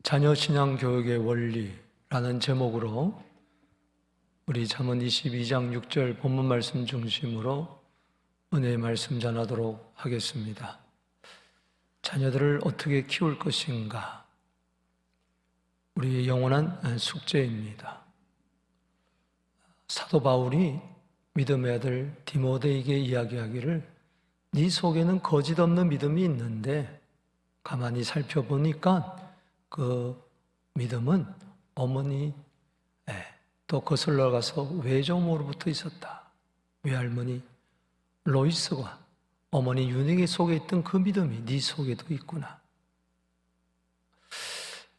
자녀 신앙 교육의 원리라는 제목으로 우리 잠언 22장 6절 본문 말씀 중심으로 은혜의 말씀 전하도록 하겠습니다. 자녀들을 어떻게 키울 것인가? 우리의 영원한 숙제입니다. 사도 바울이 믿음의 아들 디모데에게 이야기하기를 네 속에는 거짓 없는 믿음이 있는데 가만히 살펴보니까 그 믿음은 어머니 또 거슬러 가서 외조모로부터 있었다. 외할머니 로이스와 어머니 유닉의 속에 있던 그 믿음이 네 속에도 있구나.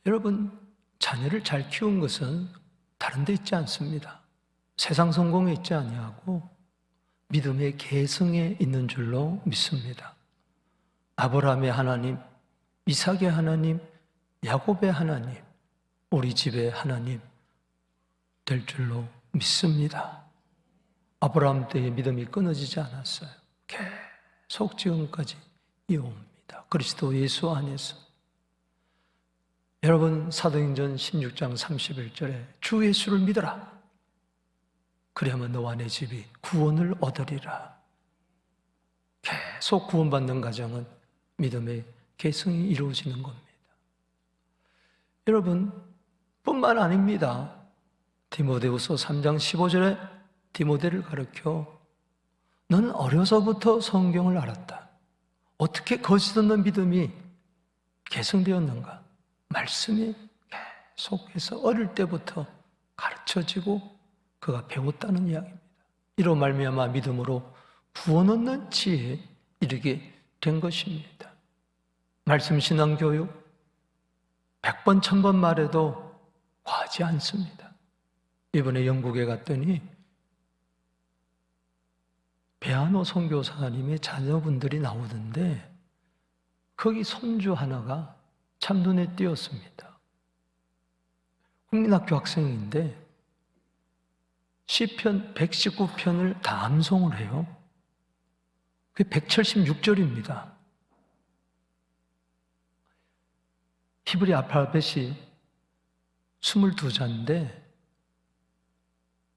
여러분, 자녀를 잘 키운 것은 다른 데 있지 않습니다. 세상 성공에 있지 아니하고 믿음의 계승에 있는 줄로 믿습니다. 아브라함의 하나님, 이삭의 하나님, 야곱의 하나님, 우리 집의 하나님 될 줄로 믿습니다. 아브라함 때의 믿음이 끊어지지 않았어요. 계속 지금까지 이어옵니다. 그리스도 예수 안에서. 여러분, 사도행전 16장 31절에 주 예수를 믿어라. 그리하면 너와 내 집이 구원을 얻으리라. 계속 구원받는 과정은 믿음의 계승이 이루어지는 겁니다. 여러분, 뿐만 아닙니다. 디모데후서 3장 15절에 디모데를 가르쳐 너는 어려서부터 성경을 알았다. 어떻게 거짓 없는 믿음이 계승되었는가? 말씀이 계속해서 어릴 때부터 가르쳐지고 그가 배웠다는 이야기입니다. 이로 말미암아 믿음으로 구원 얻는 지혜에 이르게 된 것입니다. 말씀 신앙 교육 100번, 1000번 말해도 과하지 않습니다. 이번에 영국에 갔더니 배아노 선교사님의 자녀분들이 나오던데 거기 손주 하나가 참 눈에 띄었습니다. 국민학교 학생인데 시편 119편을 다 암송을 해요. 그게 176절입니다. 히브리 알파벳이 22자인데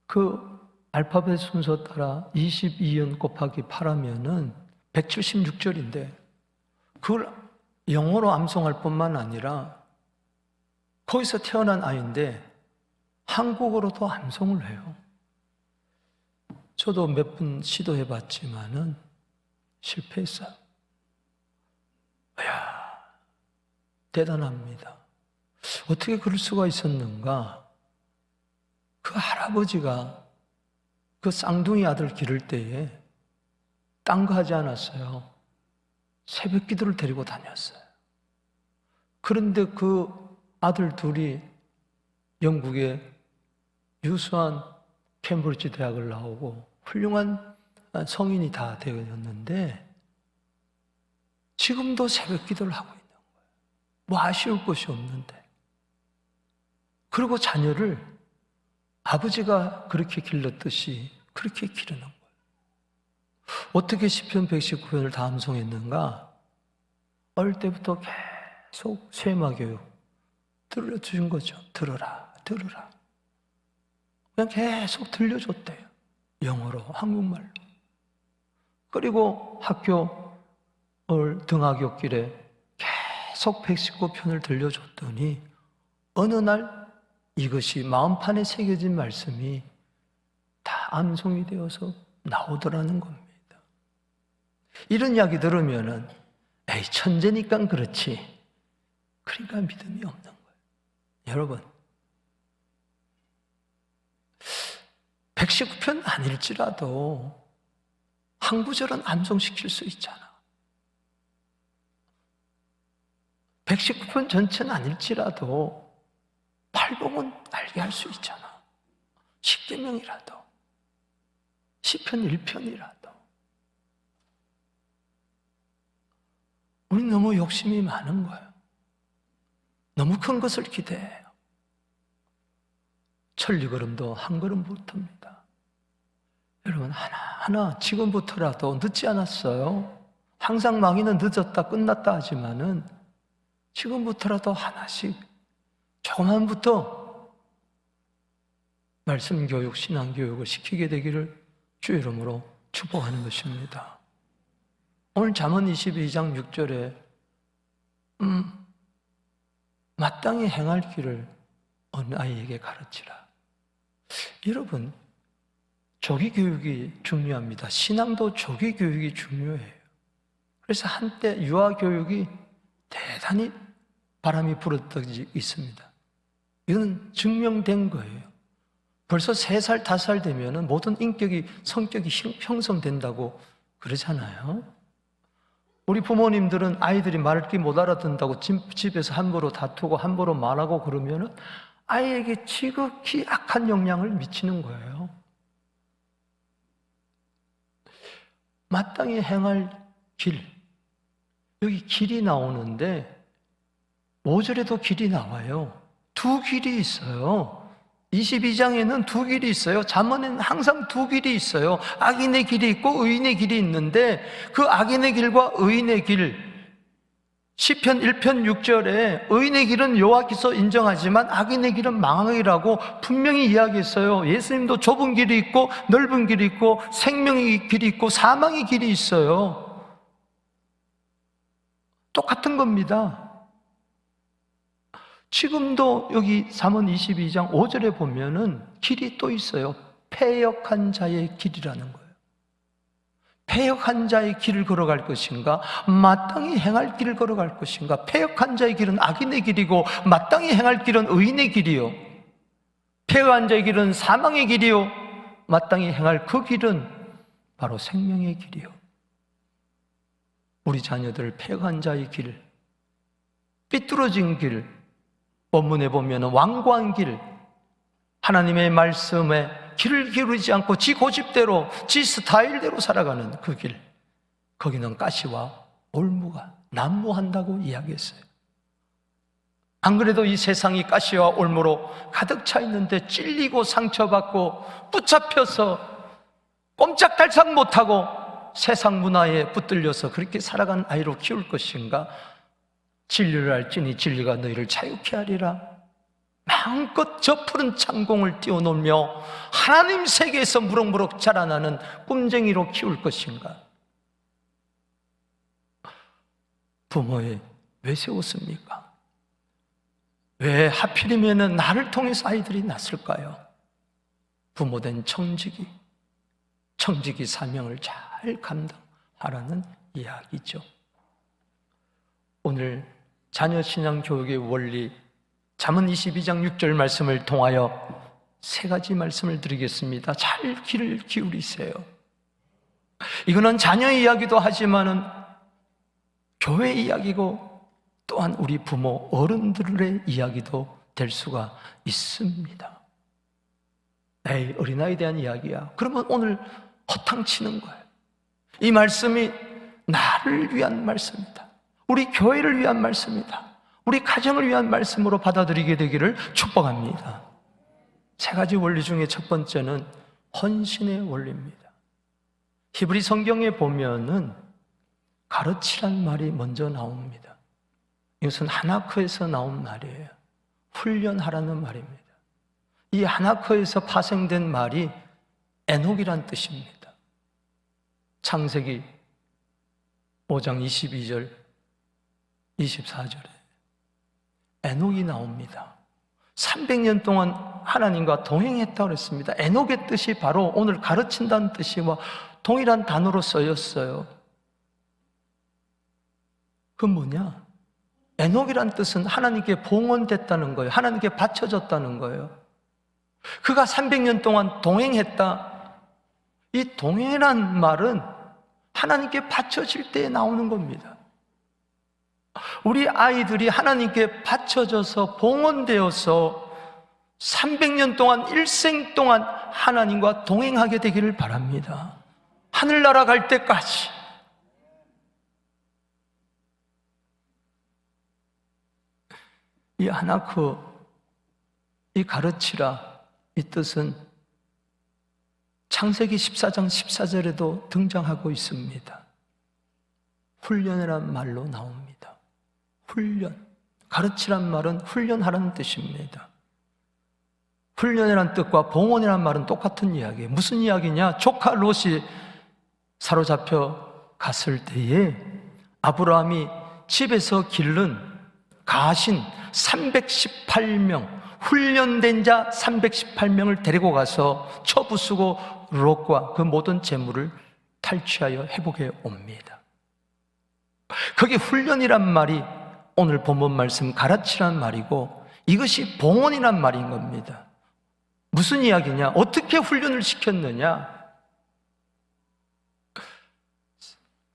그 알파벳 순서 따라 22연 곱하기 8하면은 176절인데 그걸 영어로 암송할 뿐만 아니라 거기서 태어난 아이인데 한국어로도 암송을 해요. 저도 몇 번 시도해 봤지만은 실패했어요. 이야, 대단합니다. 어떻게 그럴 수가 있었는가? 그 할아버지가 그 쌍둥이 아들 기를 때에 딴 거 하지 않았어요. 새벽 기도를 데리고 다녔어요. 그런데 그 아들 둘이 영국의 유수한 캠브리지 대학을 나오고 훌륭한 성인이 다 되었는데 지금도 새벽 기도를 하고 있는 거예요. 뭐 아쉬울 것이 없는데. 그리고 자녀를 아버지가 그렇게 길렀듯이 그렇게 기르는 거예요. 어떻게 시편 119편을 다 암송했는가? 어릴 때부터 계속 쇠마교육 들려주신 거죠. 들어라, 들어라. 그냥 계속 들려줬대요. 영어로, 한국말로. 그리고 학교 등하굣길에 계속 119편을 들려줬더니 어느 날 이것이 마음판에 새겨진 말씀이 다 암송이 되어서 나오더라는 겁니다. 이런 이야기 들으면은 에이, 천재니까 그렇지. 그러니까 믿음이 없는 거예요. 여러분, 119편 아닐지라도 한 구절은 암송시킬 수 있잖아. 119편 전체는 아닐지라도 팔복은 알게 할 수 있잖아. 십계명이라도, 시편 1편이라도. 우린 너무 욕심이 많은 거예요. 너무 큰 것을 기대해요. 천리걸음도 한 걸음부터입니다. 여러분, 하나하나 지금부터라도 늦지 않았어요. 항상 망인은 늦었다 끝났다 하지만은 지금부터라도 하나씩 조금만부터 말씀 교육, 신앙 교육을 시키게 되기를 주 이름으로 축복하는 것입니다. 오늘 잠언 22장 6절에 마땅히 행할 길을 어느 아이에게 가르치라. 여러분, 조기 교육이 중요합니다. 신앙도 조기 교육이 중요해요. 그래서 한때 유아 교육이 대단히 바람이 불었던 적이 있습니다. 이건 증명된 거예요. 벌써 3살, 5살 되면 모든 성격이 형성된다고 그러잖아요. 우리 부모님들은 아이들이 말귀 못 알아듣는다고 집에서 함부로 다투고 함부로 말하고 그러면 아이에게 지극히 악한 영향을 미치는 거예요. 마땅히 행할 길, 여기 길이 나오는데 5절에도 길이 나와요. 2길이 있어요. 22장에는 2길이 있어요. 잠언에는 항상 2길이 있어요. 악인의 길이 있고 의인의 길이 있는데 그 악인의 길과 의인의 길, 시편 1편 6절에 의인의 길은 여호와께서 인정하지만 악인의 길은 망하리라고 분명히 이야기했어요. 예수님도 좁은 길이 있고 넓은 길이 있고 생명의 길이 있고 사망의 길이 있어요. 똑같은 겁니다. 지금도 여기 잠언 22장 5절에 보면은 길이 또 있어요. 패역한 자의 길이라는 거예요. 패역한 자의 길을 걸어갈 것인가, 마땅히 행할 길을 걸어갈 것인가. 패역한 자의 길은 악인의 길이고 마땅히 행할 길은 의인의 길이요. 패역한 자의 길은 사망의 길이요, 마땅히 행할 그 길은 바로 생명의 길이요. 우리 자녀들 패역한 자의 길, 삐뚤어진 길, 본문에 보면 완고한 길, 하나님의 말씀에 길을 기울이지 않고 지 고집대로, 지 스타일대로 살아가는 그 길, 거기는 가시와 올무가 난무한다고 이야기했어요. 안 그래도 이 세상이 가시와 올무로 가득 차 있는데 찔리고 상처받고 붙잡혀서 꼼짝달싹 못하고 세상 문화에 붙들려서 그렇게 살아간 아이로 키울 것인가? 진리를 알지니 진리가 너희를 자유케 하리라. 마음껏 저 푸른 창공을 뛰어놀며 하나님 세계에서 무럭무럭 자라나는 꿈쟁이로 키울 것인가? 부모에 왜 세웠습니까? 왜 하필이면 나를 통해서 아이들이 났을까요? 부모된 청지기 사명을 잘 감당하라는 이야기죠. 오늘 자녀 신앙 교육의 원리, 잠언 22장 6절 말씀을 통하여 3가지 말씀을 드리겠습니다. 잘 귀를 기울이세요. 이거는 자녀 이야기도 하지만은 교회 이야기고 또한 우리 부모, 어른들의 이야기도 될 수가 있습니다. 에이, 어린아이에 대한 이야기야. 그러면 오늘 허탕치는 거예요. 이 말씀이 나를 위한 말씀이다. 우리 교회를 위한 말씀이다. 우리 가정을 위한 말씀으로 받아들이게 되기를 축복합니다. 3가지 원리 중에 첫 번째는 헌신의 원리입니다. 히브리 성경에 보면은 가르치란 말이 먼저 나옵니다. 이것은 하나커에서 나온 말이에요. 훈련하라는 말입니다. 이 하나커에서 파생된 말이 에녹이란 뜻입니다. 창세기 5장 22절 24절에 에녹이 나옵니다. 300년 동안 하나님과 동행했다고 했습니다. 에녹의 뜻이 바로 오늘 가르친다는 뜻이와 동일한 단어로 쓰였어요. 그건 뭐냐? 에녹이란 뜻은 하나님께 봉헌됐다는 거예요. 하나님께 바쳐졌다는 거예요. 그가 300년 동안 동행했다. 이 동행이란 말은 하나님께 바쳐질 때에 나오는 겁니다. 우리 아이들이 하나님께 바쳐져서 봉헌되어서 300년 동안, 일생 동안 하나님과 동행하게 되기를 바랍니다. 하늘나라 갈 때까지. 이 하나커, 이 가르치라, 이 뜻은 창세기 14장 14절에도 등장하고 있습니다. 훈련이란 말로 나옵니다. 훈련. 가르치란 말은 훈련하라는 뜻입니다. 훈련이라는 뜻과 봉헌이라는 말은 똑같은 이야기예요. 무슨 이야기냐? 조카 롯이 사로잡혀 갔을 때에 아브라함이 집에서 기른 가신 318명, 훈련된 자 318명을 데리고 가서 쳐부수고 롯과 그 모든 재물을 탈취하여 회복해 옵니다. 거기 훈련이란 말이 오늘 본문 말씀 가르치란 말이고, 이것이 봉헌이란 말인 겁니다. 무슨 이야기냐? 어떻게 훈련을 시켰느냐?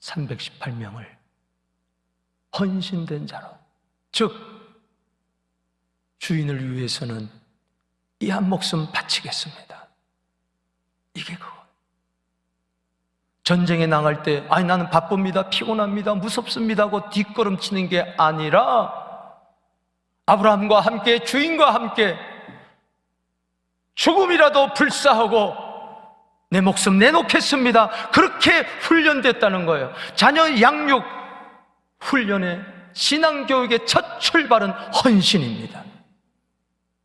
318명을 헌신된 자로, 즉 주인을 위해서는 이 한 목숨 바치겠습니다. 이게 그거. 전쟁에 나갈 때 나는 바쁩니다, 피곤합니다, 무섭습니다 하고 뒷걸음치는 게 아니라 아브라함과 함께, 주인과 함께 죽음이라도 불사하고 내 목숨 내놓겠습니다. 그렇게 훈련됐다는 거예요. 자녀 양육 훈련의 신앙교육의 첫 출발은 헌신입니다.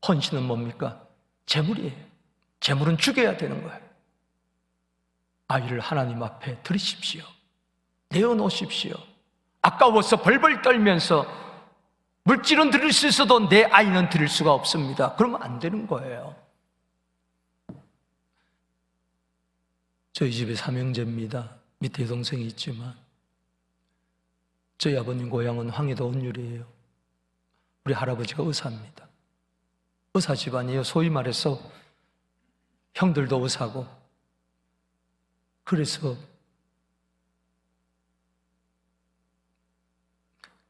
헌신은 뭡니까? 재물이에요. 재물은 죽여야 되는 거예요. 아이를 하나님 앞에 드리십시오. 내어놓으십시오. 아까워서 벌벌 떨면서 물질은 드릴 수 있어도 내 아이는 드릴 수가 없습니다. 그러면 안 되는 거예요. 저희 집에 삼형제입니다. 밑에 여동생이 있지만 저희 아버님 고향은 황해도 온율이에요. 우리 할아버지가 의사입니다. 의사 집안이에요. 소위 말해서 형들도 의사고. 그래서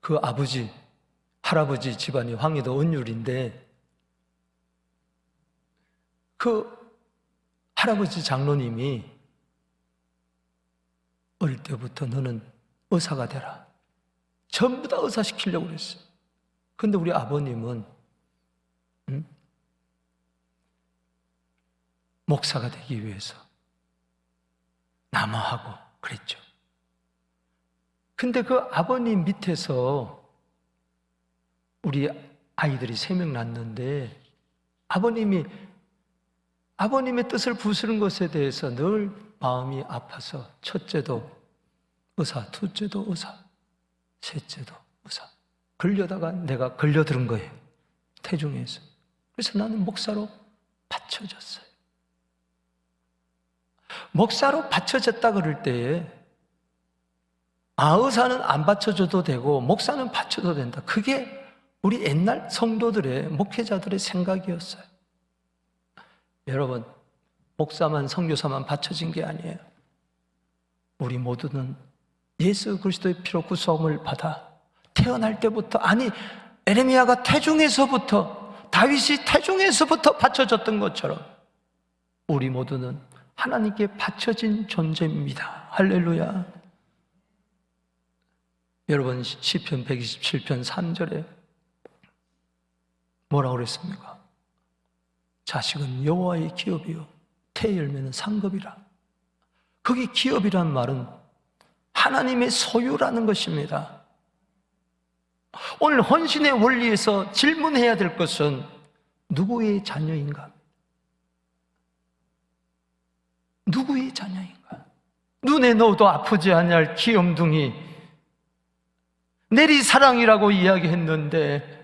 그 아버지, 할아버지 집안이 황해도 온율인데 그 할아버지 장로님이 어릴 때부터 너는 의사가 되라. 전부 다 의사 시키려고 그랬어요. 근데 우리 아버님은 목사가 되기 위해서 남아하고 그랬죠. 근데 그 아버님 밑에서 우리 아이들이 3명 낳았는데 아버님의 뜻을 부수는 것에 대해서 늘 마음이 아파서 첫째도 의사, 둘째도 의사, 셋째도 의사. 그러려다가 내가 걸려들은 거예요. 태중에서. 그래서 나는 목사로 바쳐졌어요. 목사로 바쳐졌다 그럴 때에 의사는 안 바쳐줘도 되고 목사는 바쳐도 된다. 그게 우리 옛날 성도들의, 목회자들의 생각이었어요. 여러분, 목사만, 선교사만 바쳐진 게 아니에요. 우리 모두는 예수 그리스도의 피로 구속을 받아 태어날 때부터, 에레미야가 태중에서부터, 다윗이 태중에서부터 바쳐졌던 것처럼 우리 모두는 하나님께 바쳐진 존재입니다. 할렐루야. 여러분, 시편 127편 3절에 뭐라고 그랬습니까? 자식은 여호와의 기업이요 태의 열매는 상급이라. 거기 기업이란 말은 하나님의 소유라는 것입니다. 오늘 헌신의 원리에서 질문해야 될 것은 누구의 자녀인가? 누구의 자녀인가? 눈에 넣어도 아프지 않을 귀염둥이 내리사랑이라고 이야기했는데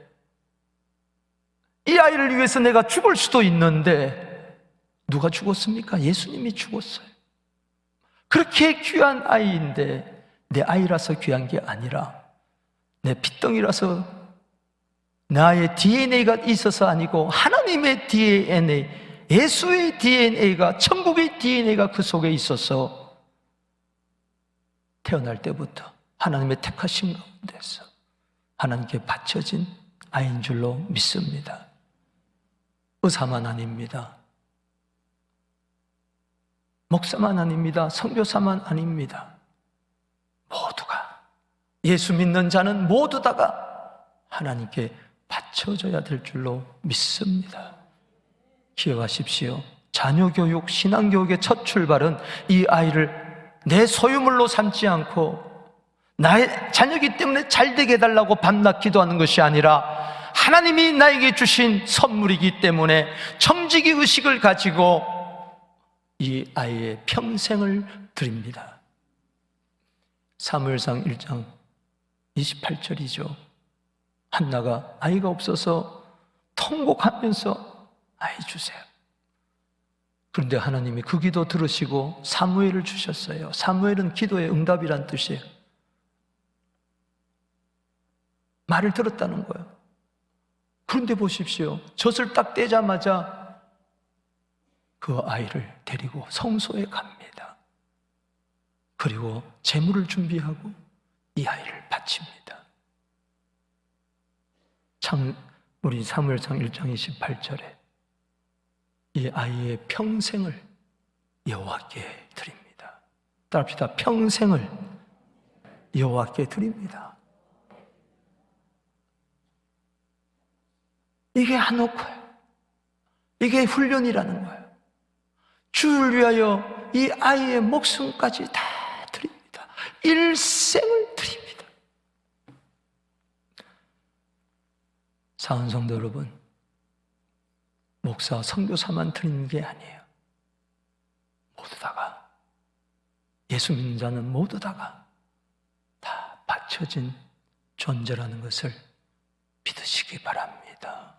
이 아이를 위해서 내가 죽을 수도 있는데 누가 죽었습니까? 예수님이 죽었어요. 그렇게 귀한 아이인데 내 아이라서 귀한 게 아니라 내 핏덩이라서 나의 DNA가 있어서 아니고 하나님의 DNA, 예수의 DNA가, 천국의 DNA가 그 속에 있어서 태어날 때부터 하나님의 택하신 가운데서 하나님께 바쳐진 아이인 줄로 믿습니다. 의사만 아닙니다. 목사만 아닙니다. 선교사만 아닙니다. 모두가, 예수 믿는 자는 모두 다가 하나님께 바쳐져야 될 줄로 믿습니다. 기억하십시오. 자녀교육, 신앙교육의 첫 출발은 이 아이를 내 소유물로 삼지 않고 나의 자녀이기 때문에 잘 되게 해달라고 밤낮 기도하는 것이 아니라 하나님이 나에게 주신 선물이기 때문에 청지기 의식을 가지고 이 아이의 평생을 드립니다. 사무엘상 1장 28절이죠. 한나가 아이가 없어서 통곡하면서 아이 주세요. 그런데 하나님이 그 기도 들으시고 사무엘을 주셨어요. 사무엘은 기도의 응답이란 뜻이에요. 말을 들었다는 거예요. 그런데 보십시오. 젖을 딱 떼자마자 그 아이를 데리고 성소에 갑니다. 그리고 제물을 준비하고 이 아이를 바칩니다. 우리 사무엘상 1장 28절에 이 아이의 평생을 여호와께 드립니다. 따라합시다. 평생을 여호와께 드립니다. 이게 한옥화예요. 이게 훈련이라는 거예요. 주를 위하여 이 아이의 목숨까지 다 드립니다. 일생을 드립니다. 사랑하는 성도 여러분, 목사, 선교사만 드리는 게 아니에요. 모두 다가, 예수 믿는 자는 모두 다가 다 바쳐진 존재라는 것을 믿으시기 바랍니다.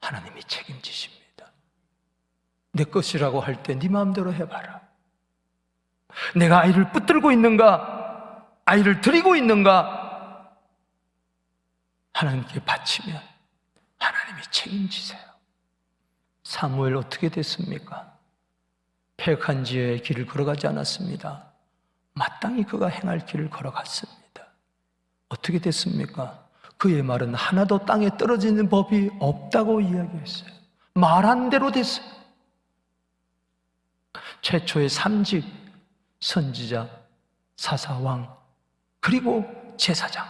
하나님이 책임지십니다. 내 것이라고 할 때 네 마음대로 해봐라. 내가 아이를 붙들고 있는가? 아이를 드리고 있는가? 하나님께 바치면 하나님이 책임지세요. 사무엘 어떻게 됐습니까? 폐역한 지의 길을 걸어가지 않았습니다. 마땅히 그가 행할 길을 걸어갔습니다. 어떻게 됐습니까? 그의 말은 하나도 땅에 떨어지는 법이 없다고 이야기했어요. 말한 대로 됐어요. 최초의 3직, 선지자, 사사왕, 그리고 제사장,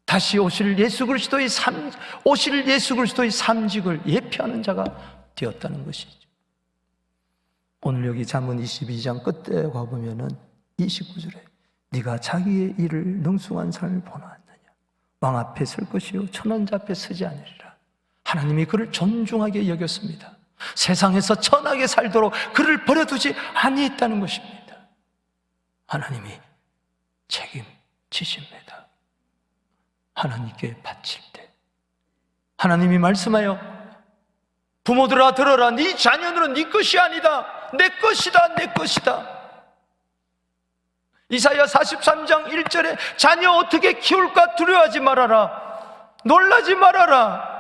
다시 오실 예수 그리스도의 3직을 예표하는 자가 되었다는 것이죠. 오늘 여기 잠언 22장 끝에 가보면은 29절에 네가 자기의 일을 능숙한 사람을 보았느냐? 왕 앞에 설 것이요 천원자 앞에 서지 않으리라. 하나님이 그를 존중하게 여겼습니다. 세상에서 천하게 살도록 그를 버려두지 아니했다는 것입니다. 하나님이 책임지십니다. 하나님께 바칠 때 하나님이 말씀하여 부모들아 들어라. 네 자녀들은 네 것이 아니다. 내 것이다. 내 것이다. 이사야 43장 1절에 자녀 어떻게 키울까 두려워하지 말아라. 놀라지 말아라.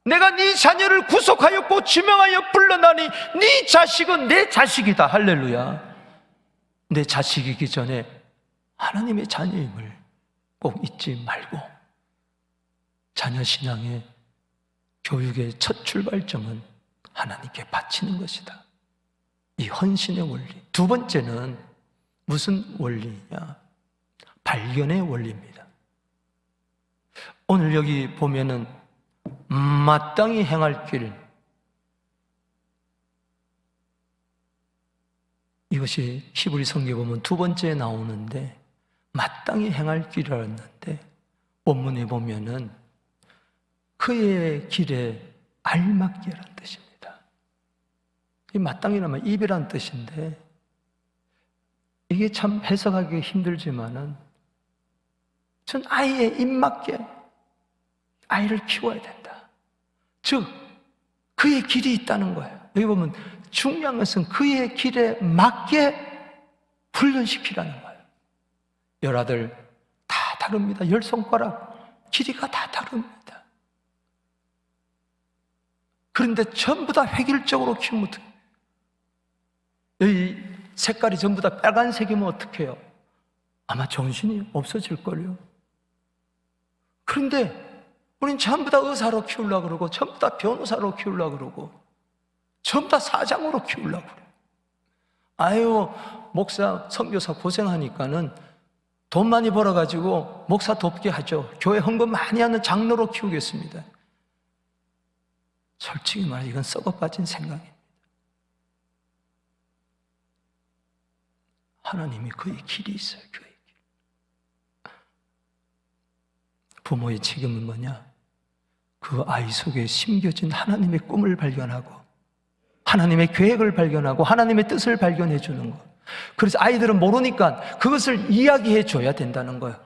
내가 네 자녀를 구속하였고 지명하여 불러나니 네 자식은 내 자식이다. 할렐루야. 내 자식이기 전에 하나님의 자녀임을 꼭 잊지 말고 자녀 신앙의 교육의 첫 출발점은 하나님께 바치는 것이다. 이 헌신의 원리. 두 번째는 무슨 원리냐? 발견의 원리입니다. 오늘 여기 보면은 마땅히 행할 길, 이것이 히브리 성경에 보면 두 번째에 나오는데 마땅히 행할 길이라는데 본문에 보면은 그의 길에 알맞게라는 뜻입니다. 이 마땅히라면 입이란 뜻인데 이게 참 해석하기 힘들지만은 전 아이의 입맞게 아이를 키워야 된다. 즉 그의 길이 있다는 거예요. 여기 보면 중요한 것은 그의 길에 맞게 훈련시키라는 거예요. 열아들 다 다릅니다. 10손가락 길이가 다 다릅니다. 그런데 전부 다 획일적으로 키우면 어떡해요? 이 색깔이 전부 다 빨간색이면 어떡해요? 아마 정신이 없어질걸요. 그런데 우린 전부 다 의사로 키우려고 그러고 전부 다 변호사로 키우려고 그러고 전부 다 사장으로 키우려고 그래요. 아유, 목사, 선교사 고생하니까는 돈 많이 벌어가지고 목사 돕게 하죠. 교회 헌금 많이 하는 장로로 키우겠습니다. 솔직히 말해 이건 썩어 빠진 생각입니다. 하나님이 그의 길이 있어요. 그의 길. 부모의 책임은 뭐냐? 그 아이 속에 심겨진 하나님의 꿈을 발견하고 하나님의 계획을 발견하고 하나님의 뜻을 발견해 주는 것. 그래서 아이들은 모르니까 그것을 이야기해 줘야 된다는 거예요.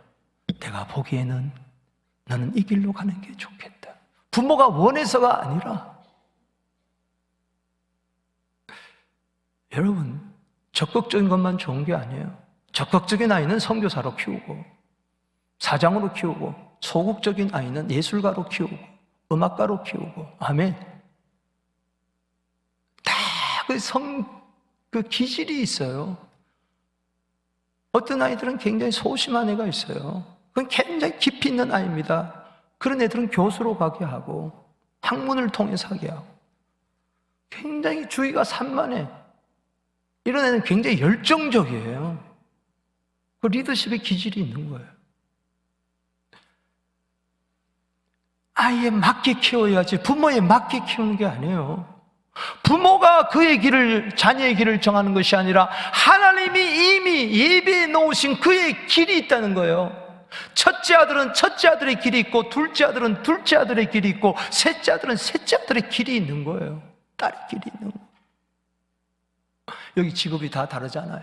내가 보기에는 나는 이 길로 가는 게 좋겠다. 부모가 원해서가 아니라. 여러분, 적극적인 것만 좋은 게 아니에요. 적극적인 아이는 선교사로 키우고 사장으로 키우고 소극적인 아이는 예술가로 키우고 음악가로 키우고. 아멘. 다 그 기질이 있어요. 어떤 아이들은 굉장히 소심한 애가 있어요. 그건 굉장히 깊이 있는 아이입니다. 그런 애들은 교수로 가게 하고 학문을 통해서 하게 하고 굉장히 주의가 산만해. 이런 애는 굉장히 열정적이에요. 그 리더십의 기질이 있는 거예요. 아이에 맞게 키워야지 부모에 맞게 키우는 게 아니에요. 부모가 그의 길을, 자녀의 길을 정하는 것이 아니라 하나님이 이미 예비해 놓으신 그의 길이 있다는 거예요. 첫째 아들은 첫째 아들의 길이 있고 둘째 아들은 둘째 아들의 길이 있고 셋째 아들은 셋째 아들의 길이 있는 거예요. 딸의 길이 있는 거예요. 여기 직업이 다 다르잖아요.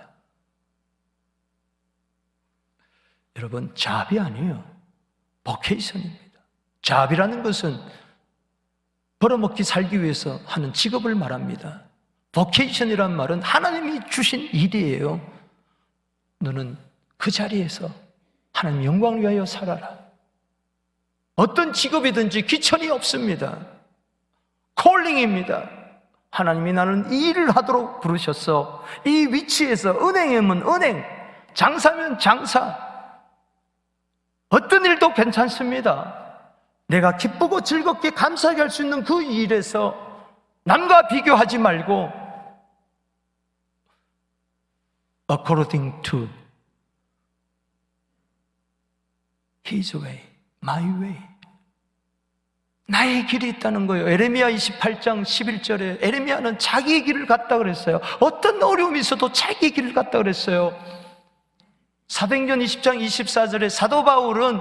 여러분, 잡이 아니에요. 버케이션입니다. 잡이라는 것은 벌어먹기 살기 위해서 하는 직업을 말합니다. 버케이션이란 말은 하나님이 주신 일이에요. 너는 그 자리에서 하나님 영광을 위하여 살아라. 어떤 직업이든지 귀천이 없습니다. 콜링입니다. 하나님이 나는 이 일을 하도록 부르셨어. 이 위치에서 은행이면 은행, 장사면 장사, 어떤 일도 괜찮습니다. 내가 기쁘고 즐겁게 감사하게 할 수 있는 그 일에서 남과 비교하지 말고 according to His way, my way. 나의 길이 있다는 거예요. 에레미야 28장 11절에 에레미야는 자기의 길을 갔다 그랬어요. 어떤 어려움이 있어도 자기의 길을 갔다 그랬어요. 사도행전 20장 24절에 사도 바울은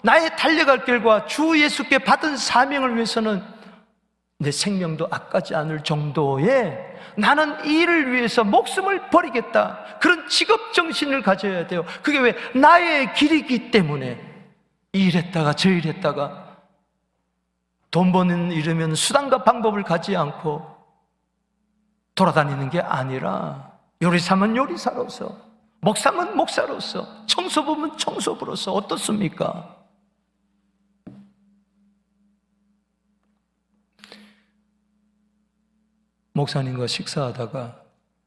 나의 달려갈 길과 주 예수께 받은 사명을 위해서는 내 생명도 아까지 않을 정도의 나는 이 일을 위해서 목숨을 버리겠다. 그런 직업 정신을 가져야 돼요. 그게 왜? 나의 길이기 때문에. 이 일 했다가 저 일 했다가 돈 버는 일이면 수단과 방법을 가지 않고 돌아다니는 게 아니라 요리사면 요리사로서, 목사면 목사로서, 청소부면 청소부로서. 어떻습니까? 목사님과 식사하다가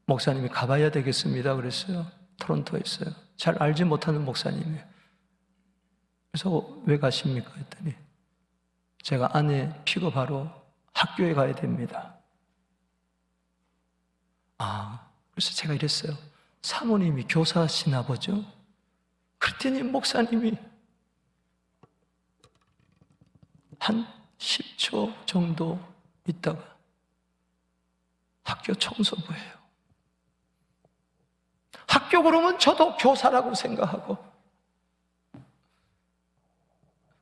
목사님이 가봐야 되겠습니다 그랬어요. 토론토에 있어요. 잘 알지 못하는 목사님이에요. 그래서 왜 가십니까? 했더니 제가 아내 픽업하러 학교에 가야 됩니다. 그래서 제가 이랬어요. 사모님이 교사시나 보죠? 그랬더니 목사님이 한 10초 정도 있다가 학교 청소부예요. 학교 그러면 저도 교사라고 생각하고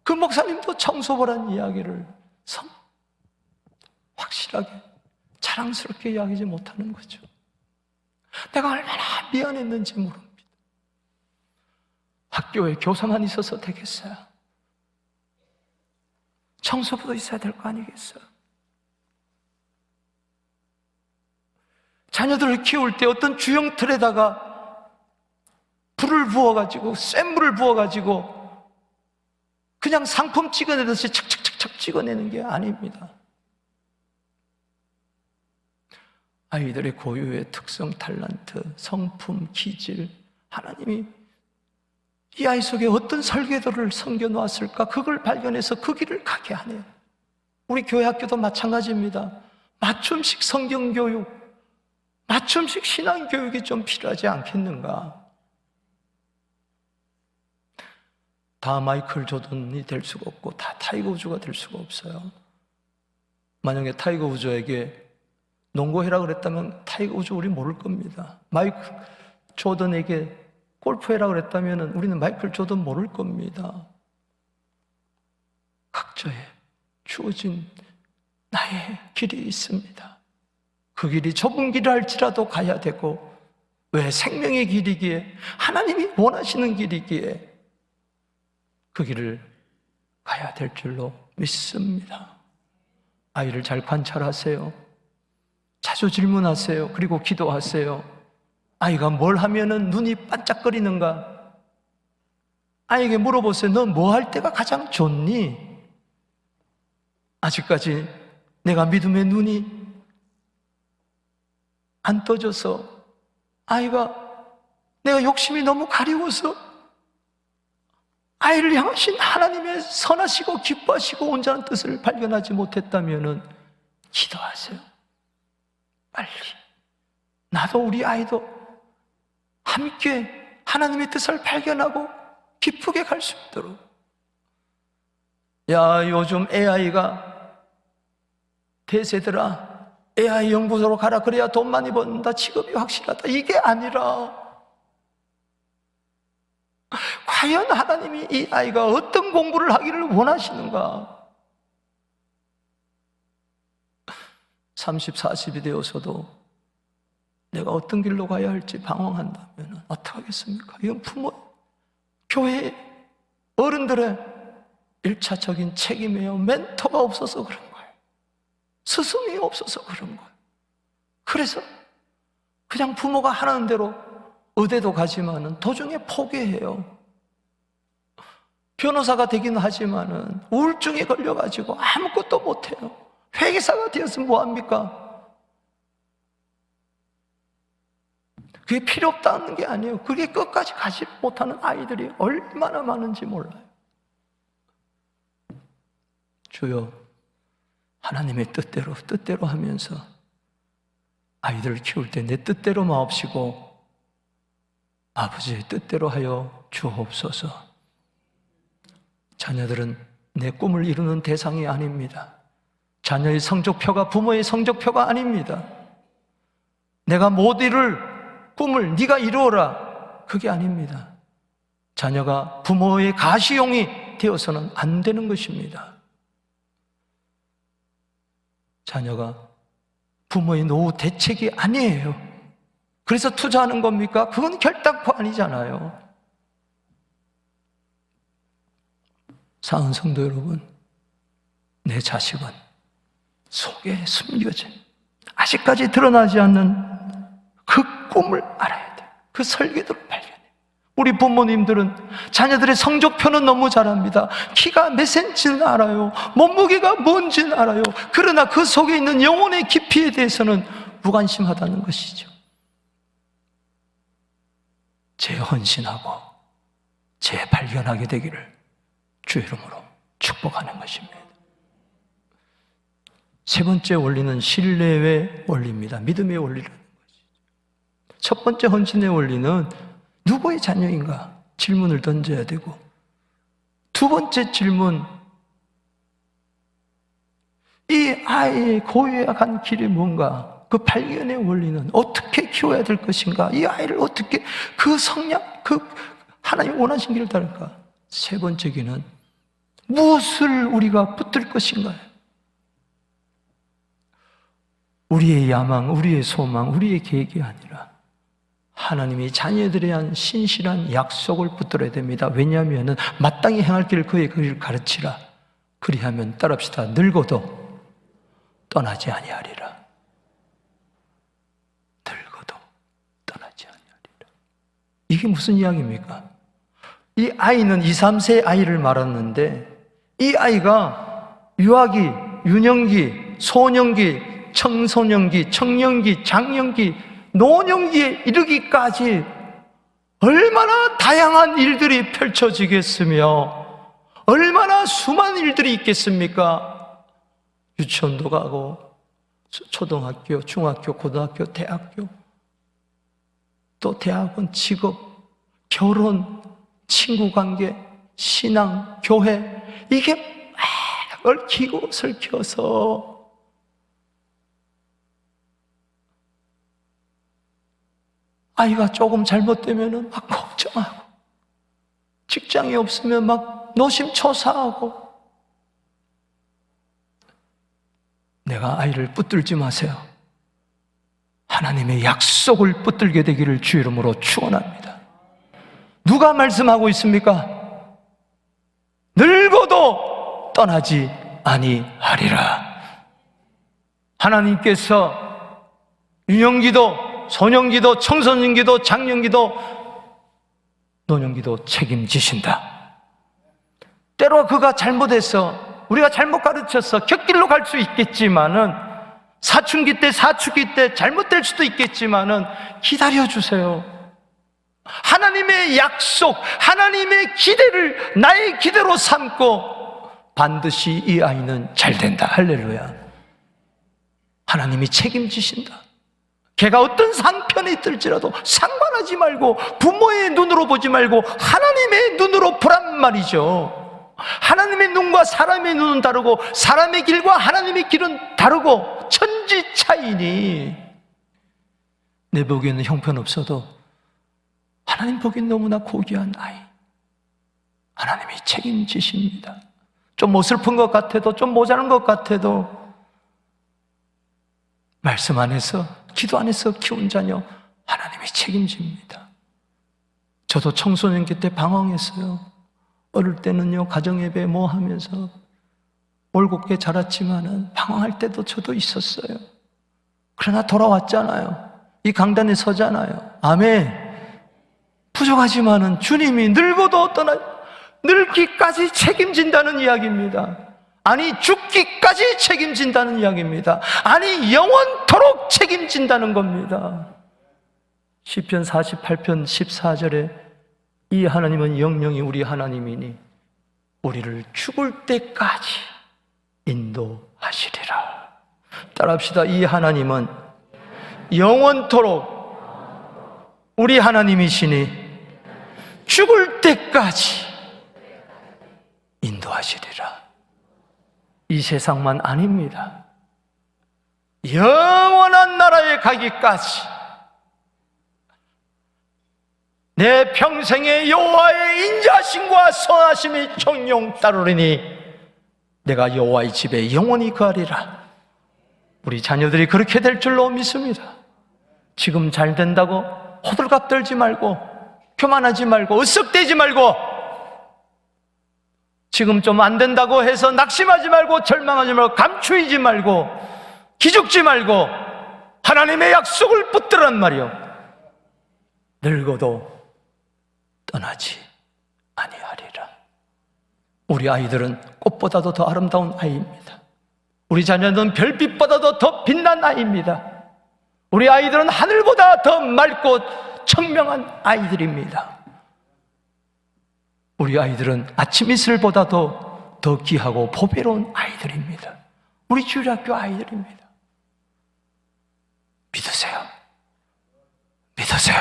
그 목사님도 청소부란 이야기를 확실하게 자랑스럽게 이야기하지 못하는 거죠. 내가 얼마나 미안했는지 모릅니다. 학교에 교사만 있어서 되겠어요? 청소부도 있어야 될 거 아니겠어요? 자녀들을 키울 때 어떤 주형 틀에다가 불을 부어가지고 센 물을 부어가지고 그냥 상품 찍어내듯이 착착착착 찍어내는 게 아닙니다. 아이들의 고유의 특성, 탤런트, 성품, 기질, 하나님이 이 아이 속에 어떤 설계도를 섬겨놓았을까? 그걸 발견해서 그 길을 가게 하네요. 우리 교회 학교도 마찬가지입니다. 맞춤식 성경교육, 맞춤식 신앙교육이 좀 필요하지 않겠는가? 다 마이클 조던이 될 수가 없고 다 타이거 우즈가 될 수가 없어요. 만약에 타이거 우즈에게 농구해라 그랬다면 타이거 우즈 우리 모를 겁니다. 조던에게 골프해라 그랬다면 우리는 마이클 조던 모를 겁니다. 각자의 주어진 나의 길이 있습니다. 그 길이 좁은 길을 할지라도 가야 되고, 왜? 생명의 길이기에, 하나님이 원하시는 길이기에 그 길을 가야 될 줄로 믿습니다. 아이를 잘 관찰하세요. 자주 질문하세요. 그리고 기도하세요. 아이가 뭘 하면은 눈이 반짝거리는가? 아이에게 물어보세요. 너 뭐 할 때가 가장 좋니? 아직까지 내가 믿음의 눈이 안 떠져서, 아이가 내가 욕심이 너무 가리워서 아이를 향하신 하나님의 선하시고 기뻐하시고 온전한 뜻을 발견하지 못했다면 기도하세요. 빨리. 나도 우리 아이도 함께 하나님의 뜻을 발견하고 기쁘게 갈 수 있도록. 야, 요즘 AI가 대세더라. AI 연구소로 가라. 그래야 돈 많이 번다. 직업이 확실하다. 이게 아니라, 과연 하나님이 이 아이가 어떤 공부를 하기를 원하시는가? 30, 40이 되어서도 내가 어떤 길로 가야 할지 방황한다면 어떡하겠습니까? 이건 부모, 교회, 어른들의 1차적인 책임이에요. 멘토가 없어서 그런 거예요. 스승이 없어서 그런 거예요. 그래서 그냥 부모가 하라는 대로 의대도 가지만은 도중에 포기해요. 변호사가 되긴 하지만은 우울증에 걸려가지고 아무것도 못해요. 회계사가 되었으면 뭐합니까? 그게 필요 없다는 게 아니에요. 그게 끝까지 가지 못하는 아이들이 얼마나 많은지 몰라요. 주여, 하나님의 뜻대로 하면서 아이들을 키울 때 내 뜻대로 마옵시고 아버지의 뜻대로 하여 주옵소서. 자녀들은 내 꿈을 이루는 대상이 아닙니다. 자녀의 성적표가 부모의 성적표가 아닙니다. 내가 못 이룰 꿈을 네가 이루어라, 그게 아닙니다. 자녀가 부모의 가시용이 되어서는 안 되는 것입니다. 자녀가 부모의 노후 대책이 아니에요. 그래서 투자하는 겁니까? 그건 결단코 아니잖아요. 사랑하는 성도 여러분, 내 자식은 속에 숨겨진, 아직까지 드러나지 않는 그 꿈을 알아야 돼. 그 설계도를 발견해. 우리 부모님들은 자녀들의 성적표는 너무 잘 압니다. 키가 몇 센치는 알아요. 몸무게가 뭔지는 알아요. 그러나 그 속에 있는 영혼의 깊이에 대해서는 무관심하다는 것이죠. 재헌신하고 재발견하게 되기를 주 이름으로 축복하는 것입니다. 세 번째 원리는 신뢰의 원리입니다. 믿음의 원리라는 것이죠. 첫 번째 헌신의 원리는 누구의 자녀인가 질문을 던져야 되고, 두 번째 질문, 이 아이의 고유한 길이 뭔가, 그 발견의 원리는 어떻게 키워야 될 것인가, 이 아이를 어떻게 그 성량, 그 하나님 원하신 길을 따를까. 세 번째 길은 무엇을 우리가 붙들 것인가요? 우리의 야망, 우리의 소망, 우리의 계획이 아니라 하나님이 자녀들에 대한 신실한 약속을 붙들어야 됩니다. 왜냐하면 마땅히 행할 길을 그의 길을 가르치라. 그리하면 따릅시다. 늙어도 떠나지 아니하리라. 늙어도 떠나지 아니하리라. 이게 무슨 이야기입니까? 이 아이는 2, 3세 아이를 말았는데, 이 아이가 유아기, 유년기, 소년기, 청소년기, 청년기, 장년기, 노년기에 이르기까지 얼마나 다양한 일들이 펼쳐지겠으며 얼마나 수많은 일들이 있겠습니까? 유치원도 가고 초등학교, 중학교, 고등학교, 대학교, 또 대학원, 직업, 결혼, 친구관계, 신앙, 교회, 이게 막 얽히고 설켜서 아이가 조금 잘못되면 막 걱정하고, 직장이 없으면 막 노심초사하고. 내가 아이를 붙들지 마세요. 하나님의 약속을 붙들게 되기를 주 이름으로 축원합니다. 누가 말씀하고 있습니까? 늙어도 떠나지 아니하리라. 하나님께서 유년기도, 소년기도, 청소년기도, 장년기도, 노년기도 책임지신다. 때로 그가 잘못해서, 우리가 잘못 가르쳐서 곁길로 갈 수 있겠지만은, 사춘기 때, 사춘기 때 잘못될 수도 있겠지만은 기다려주세요. 하나님의 약속, 하나님의 기대를 나의 기대로 삼고 반드시 이 아이는 잘 된다. 할렐루야. 하나님이 책임지신다. 걔가 어떤 상편에 있을지라도 상관하지 말고, 부모의 눈으로 보지 말고 하나님의 눈으로 보란 말이죠. 하나님의 눈과 사람의 눈은 다르고, 사람의 길과 하나님의 길은 다르고 천지 차이니, 내 보기에는 형편없어도 하나님 보기엔 너무나 고귀한 아이, 하나님이 책임지십니다. 좀 어설픈 것 같아도, 좀 모자란 것 같아도 말씀 안에서, 기도 안에서 키운 자녀 하나님이 책임집니다. 저도 청소년기 때 방황했어요. 어릴 때는요, 가정예배 뭐 하면서 올곧게 자랐지만은 방황할 때도 저도 있었어요. 그러나 돌아왔잖아요. 이 강단에 서잖아요. 아멘. 부족하지만은 주님이 늙어도 늙기까지 책임진다는 이야기입니다. 아니, 죽기까지 책임진다는 이야기입니다. 아니, 영원토록 책임진다는 겁니다. 시편 48편 14절에 이 하나님은 영영이 우리 하나님이니 우리를 죽을 때까지 인도하시리라. 따라합시다. 이 하나님은 영원토록 우리 하나님이시니 죽을 때까지 인도하시리라. 이 세상만 아닙니다. 영원한 나라에 가기까지 내 평생의 여호와의 인자심과 선하심이 청용 따르리니 내가 여호와의 집에 영원히 거하리라. 우리 자녀들이 그렇게 될 줄로 믿습니다. 지금 잘 된다고 호들갑 떨지 말고, 교만하지 말고, 으쓱대지 말고, 지금 좀 안 된다고 해서 낙심하지 말고, 절망하지 말고, 감추이지 말고, 기죽지 말고 하나님의 약속을 붙들란 말이요. 늙어도 떠나지 아니하리라. 우리 아이들은 꽃보다도 더 아름다운 아이입니다. 우리 자녀는 별빛보다도 더 빛난 아이입니다. 우리 아이들은 하늘보다 더 맑고 청명한 아이들입니다. 우리 아이들은 아침 이슬보다도 더 귀하고 보배로운 아이들입니다. 우리 주일학교 아이들입니다. 믿으세요. 믿으세요.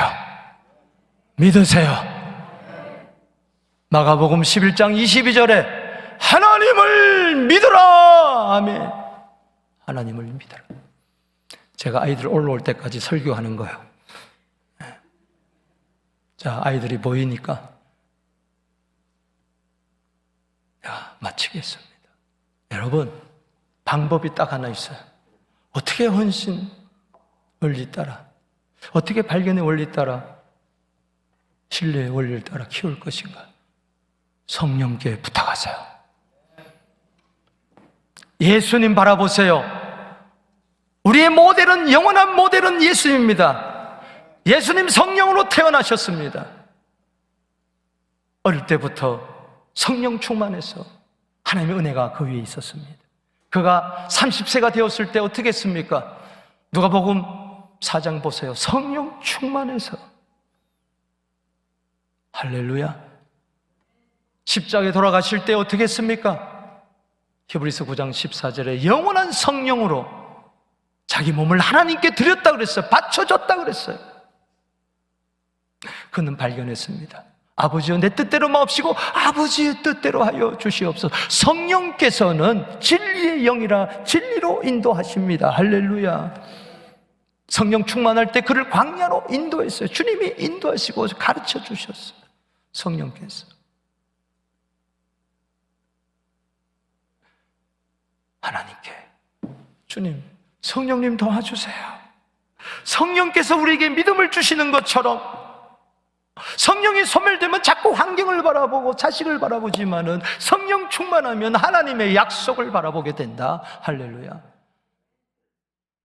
믿으세요. 마가복음 11장 22절에 하나님을 믿으라. 아멘. 하나님을 믿으라. 제가 아이들 올라올 때까지 설교하는 거예요. 자, 아이들이 보이니까 마치겠습니다. 여러분, 방법이 딱 하나 있어요. 어떻게 헌신 원리 따라, 어떻게 발견의 원리 따라, 신뢰의 원리를 따라 키울 것인가? 성령께 부탁하세요. 예수님 바라보세요. 우리의 모델은, 영원한 모델은 예수님입니다. 예수님 성령으로 태어나셨습니다. 어릴 때부터 성령 충만해서 하나님의 은혜가 그 위에 있었습니다. 그가 30세가 되었을 때 어떻게 했습니까? 누가복음 4장 보세요. 성령 충만해서. 할렐루야. 십자가에 돌아가실 때 어떻게 했습니까? 히브리서 9장 14절에 영원한 성령으로 자기 몸을 하나님께 드렸다 그랬어요. 바쳐줬다 그랬어요. 그는 발견했습니다. 아버지여, 내 뜻대로 마옵시고 아버지의 뜻대로 하여 주시옵소서. 성령께서는 진리의 영이라 진리로 인도하십니다. 할렐루야. 성령 충만할 때 그를 광야로 인도했어요. 주님이 인도하시고 가르쳐 주셨어요. 성령께서. 하나님께 주님, 성령님 도와주세요. 성령께서 우리에게 믿음을 주시는 것처럼 성령이 소멸되면 자꾸 환경을 바라보고 자식을 바라보지만은 성령 충만하면 하나님의 약속을 바라보게 된다. 할렐루야.